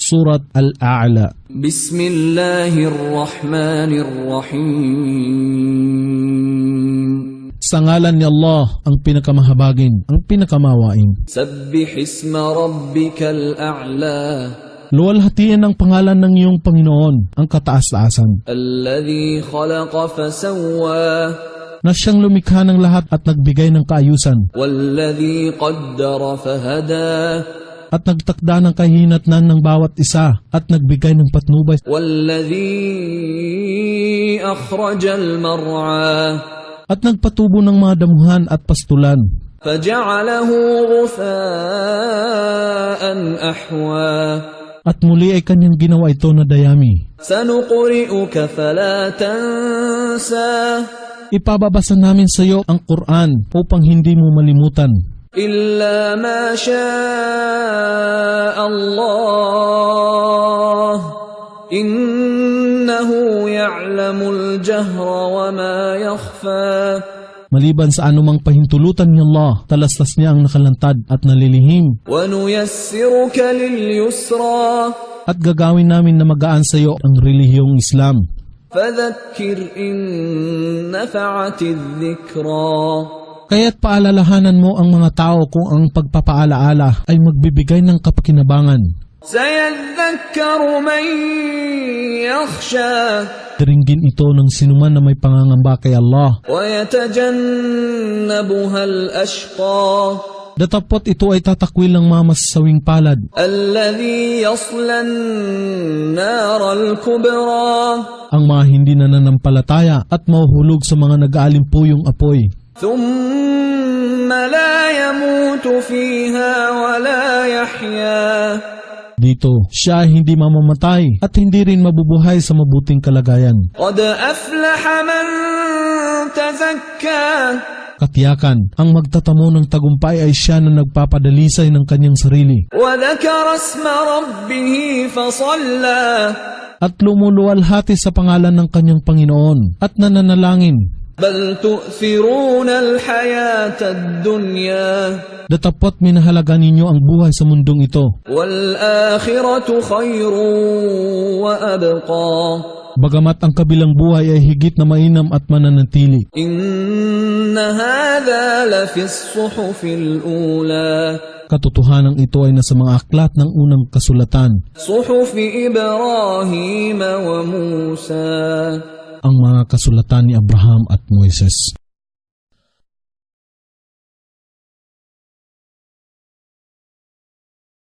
Surat Al-A'la. Bismillahirrahmanirrahim. Sa ngalan ni Allah, ang pinakamahabagin, ang pinakamawain. Sabbih isma rabbikal a'la. Luwalhatian ang pangalan ng iyong Panginoon, ang kataas-taasan, Alladhi khalaqa fasawwa. na siyang lumikha ng lahat at nagbigay ng kaayusan, Walladhi qaddara fahada. at nagtakda ng kahinatnan ng bawat isa, at nagbigay ng patnubay, Walladhi akhrajal mar'a. at nagpatubo ng mga damuhan at pastulan, Faja'alahu ghufa'an ahwa. at muli ay kanyang ginawa ito na dayami. Sanuqri'uka fala tansa. Ipababasa namin sa iyo ang Quran upang hindi mo malimutan, Illa ma sha'a Allah. Innahu ya'lamul jahra wa ma yakhfa. maliban sa anumang pahintulutan ni Allah, talastas niya ang nakalantad at nalilihim, Wa nuyassiruka lil yusra. at gagawin namin na magaan sa iyo ang relihiyong Islam. Fadhakkir in nafa'ati dhikra. Kaya't paalalahanan mo ang mga tao kung ang pagpapaalaala ay magbibigay ng kapakinabangan. Sayadhakkaru man yakhsha. Diringgin ito ng sinuman na may pangangamba kay Allah. Wa yatajannabuha al-ashqa. Datapot ito ay tatakwil ng mga masasawing palad, Alladhi yasla an-nar al-kubra. ang mga hindi nananampalataya at mahuhulog sa mga nag-aalimpuyong apoy. Thumma la yamutu fiha wa la yahya. Dito, siya ay hindi mamamatay at hindi rin mabubuhay sa mabuting kalagayan. Qad aflaha man tazakka. Katiyakan, ang magtatamo ng tagumpay ay siya na nagpapadalisay ng kanyang sarili Wa dhakara isma rabbih fasalla. at lumuluwalhati sa pangalan ng kanyang Panginoon at nananalangin. Bal tu'thiruna al-hayata ad-dunya. Datapot minahalaga ninyo ang buhay sa mundong ito, Wal akhiratu khayrun wa abqa. bagamat ang kabilang buhay ay higit na mainam at mananatili. Inna hadha la fi as-suhufil ula. Katotohanan ito ay nasa mga aklat ng unang kasulatan, Suhufi Ibrahim wa Musa. ang mga kasulatan ni Abraham at Moises.